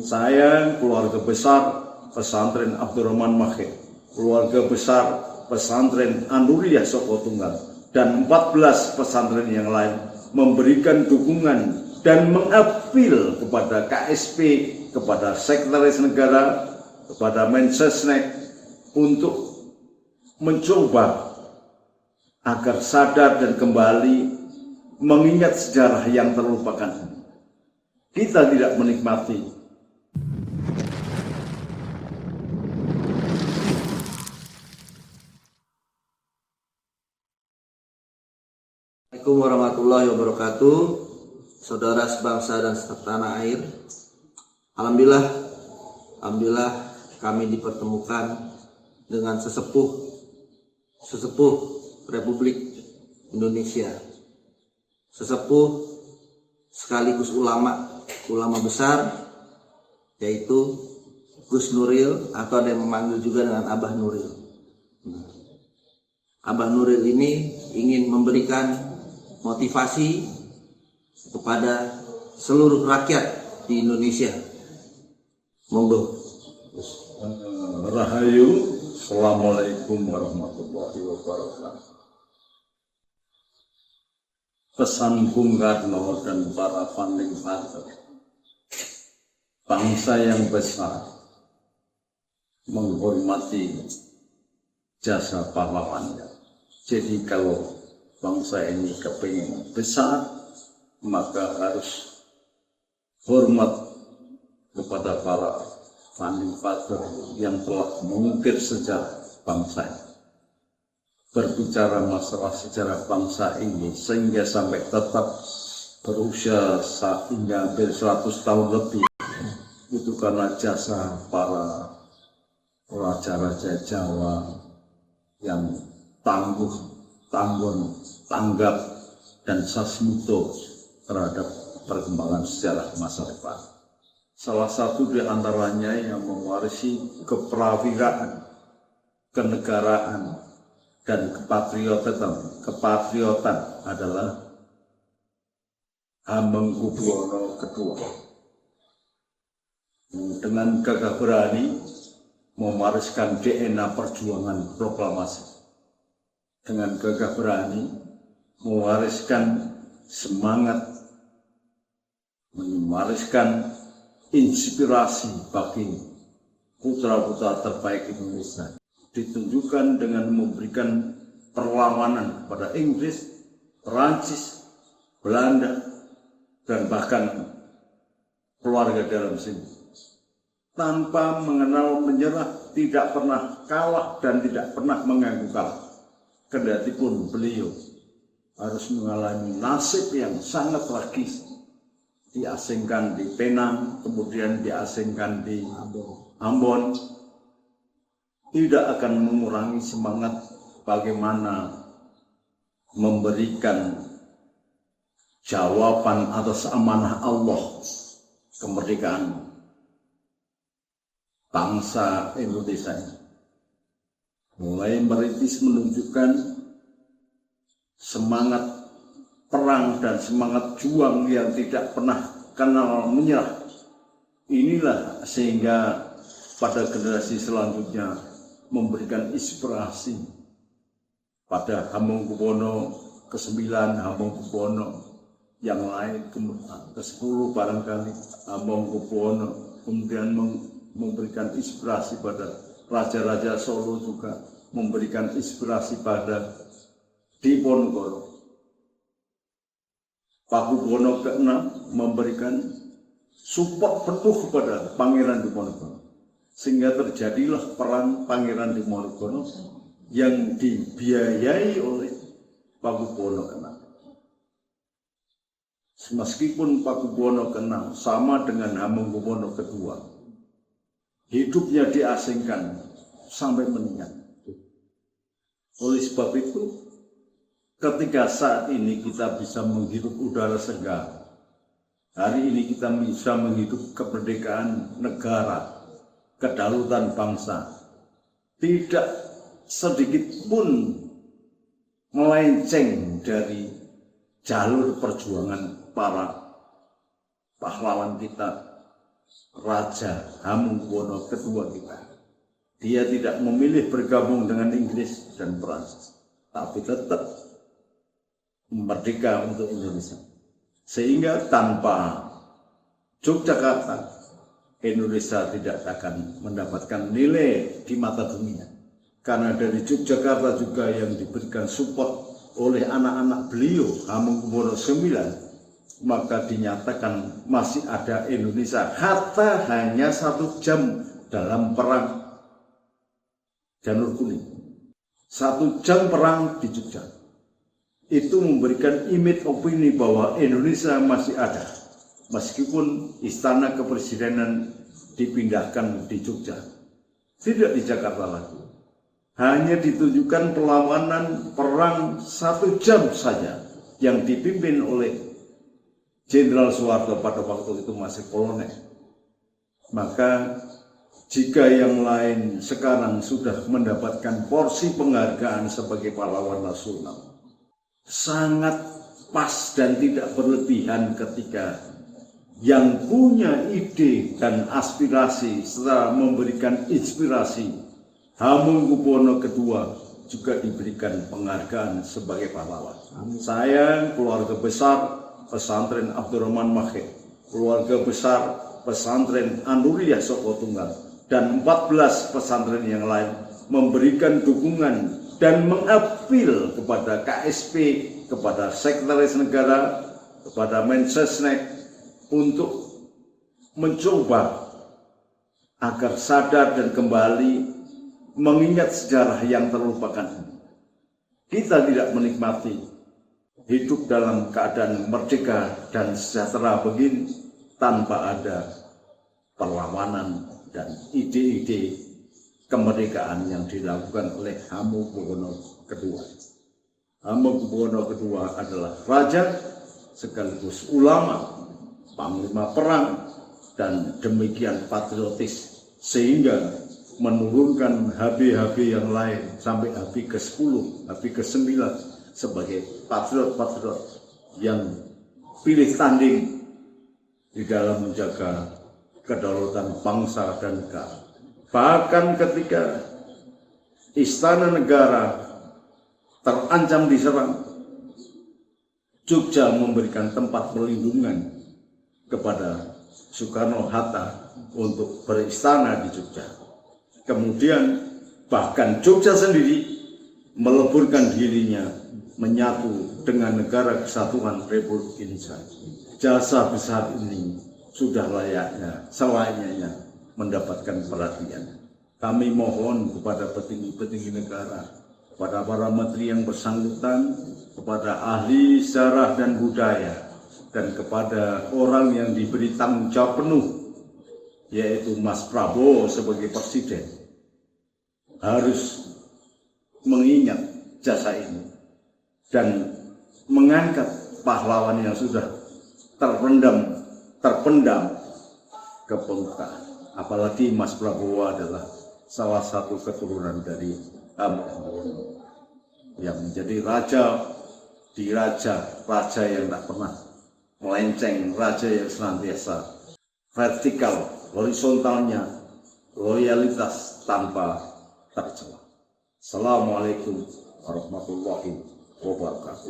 Saya keluarga besar Pesantren Abdurrahman Mahir, keluarga besar Pesantren An-Nuriyah Soko Tunggal, dan 14 pesantren yang lain memberikan dukungan dan mengapil kepada KSP, kepada Sekretaris Negara, kepada Mensesnek untuk mencoba agar sadar dan kembali mengingat sejarah yang terlupakan. Kita tidak menikmati Assalamualaikum warahmatullahi wabarakatuh. Saudara sebangsa dan setanah air, Alhamdulillah kami dipertemukan dengan sesepuh Republik Indonesia, sesepuh sekaligus ulama besar, yaitu Gus Nuril, atau ada yang memanggil juga dengan Abah Nuril. Abah Nuril ini ingin memberikan motivasi kepada seluruh rakyat di Indonesia. Monggo. Rahayu, Assalamualaikum warahmatullahi wabarakatuh. Pesan Bung Karno dan para founding father, bangsa yang besar menghormati jasa pahlawannya. Jadi kalau bangsa ini kepingin besar, maka harus hormat kepada para founding father yang telah mengukir sejarah bangsa ini. Berbicara masalah sejarah bangsa ini sehingga sampai tetap berusia hingga hampir 100 tahun lebih, itu karena jasa para raja-raja Jawa yang tangguh, tanggap, dan sasmito terhadap perkembangan sejarah masa depan. Salah satu di antaranya yang mewarisi keprawiraan, kenegaraan, dan kepatriotan adalah Hamengkubuwono II. Dengan gagah berani mewariskan DNA perjuangan proklamasi, dengan gagah berani mewariskan semangat, mewariskan inspirasi bagi putra-putra terbaik Indonesia, ditunjukkan dengan memberikan perlawanan kepada Inggris, Perancis, Belanda, dan bahkan keluarga dalam sini, tanpa mengenal menyerah, tidak pernah kalah dan tidak pernah mengaku kalah. Kendati pun beliau harus mengalami nasib yang sangat tragis, diasingkan di Penang, kemudian diasingkan di Ambon, tidak akan mengurangi semangat bagaimana memberikan jawaban atas amanah Allah kemerdekaan bangsa Indonesia ini. Mulai merintis menunjukkan semangat perang dan semangat juang yang tidak pernah kenal menyerah. Inilah sehingga pada generasi selanjutnya memberikan inspirasi pada Hamengkubuwono ke-9, Hamengkubuwono yang lain, ke-10 barangkali Hamengkubuwono, kemudian memberikan inspirasi pada Raja-Raja Solo, juga memberikan inspirasi pada Diponegoro. Pakubuwono ke-6 memberikan support penuh kepada Pangeran Diponegoro, sehingga terjadilah perang Pangeran Diponegoro yang dibiayai oleh Pakubuwono ke-6. Meskipun Pakubuwono ke-6 sama dengan Hamengkubuwono ke-2, hidupnya diasingkan sampai meninggal. Oleh sebab itu, ketika saat ini kita bisa menghirup udara segar, hari ini kita bisa menghidup kemerdekaan negara, kedaulatan bangsa, tidak sedikit pun melenceng dari jalur perjuangan para pahlawan kita Raja Hamengkubuwono II kita. Dia tidak memilih bergabung dengan Inggris dan Prancis, tapi tetap merdeka untuk Indonesia. Sehingga tanpa Yogyakarta, Indonesia tidak akan mendapatkan nilai di mata dunia. Karena dari Yogyakarta juga yang diberikan support oleh anak-anak beliau, Hamengkubuwono IX, maka dinyatakan masih ada Indonesia. Hatta hanya 1 jam dalam perang Janur Kuning, 1 jam perang di Jogja, itu memberikan image opini bahwa Indonesia masih ada, meskipun istana kepresidenan dipindahkan di Jogja, tidak di Jakarta lagi. Hanya ditunjukkan perlawanan perang 1 jam saja yang dipimpin oleh Jenderal Soeharto pada waktu itu masih kolonel. Maka jika yang lain sekarang sudah mendapatkan porsi penghargaan sebagai pahlawan nasional, sangat pas dan tidak berlebihan ketika yang punya ide dan aspirasi serta memberikan inspirasi, Hamengkubuwono II, juga diberikan penghargaan sebagai pahlawan. Saya, keluarga besar pesantren Abdurrahman Mahir, keluarga besar pesantren An-Nuriyah Soko Tunggal, dan 14 pesantren yang lain memberikan dukungan dan mengapil kepada KSP, kepada Sekretaris Negara, kepada Mensesnek untuk mencoba agar sadar dan kembali mengingat sejarah yang terlupakan. Kita tidak menikmati hidup dalam keadaan merdeka dan sejahtera begini tanpa ada perlawanan dan ide-ide kemerdekaan yang dilakukan oleh Hamengkubuwono II. Hamengkubuwono II adalah raja sekaligus ulama, panglima perang, dan demikian patriotis sehingga menurunkan HB-HB yang lain sampai HB ke-10, HB ke-9 sebagai patriot-patriot yang pilih tanding di dalam menjaga kedaulatan bangsa dan negara. Bahkan ketika istana negara terancam diserang, Jogja memberikan tempat perlindungan kepada Soekarno-Hatta untuk beristana di Jogja. Kemudian bahkan Jogja sendiri meleburkan dirinya menyatu dengan Negara Kesatuan Republik Indonesia. Jasa besar ini sudah layaknya, selayaknya mendapatkan perhatian. Kami mohon kepada petinggi-petinggi negara, kepada para menteri yang bersangkutan, kepada ahli sejarah dan budaya, dan kepada orang yang diberi tanggung jawab penuh, yaitu Mas Prabowo sebagai presiden, harus mengingat jasa ini dan mengangkat pahlawan yang sudah terpendam ke permukaan. Apalagi Mas Prabowo adalah salah satu keturunan dari Hamengkubuwono yang menjadi raja di raja yang tak pernah melenceng, raja yang senantiasa vertikal, horizontalnya, loyalitas tanpa tercela. Assalamualaikum warahmatullahi wabarakatuh.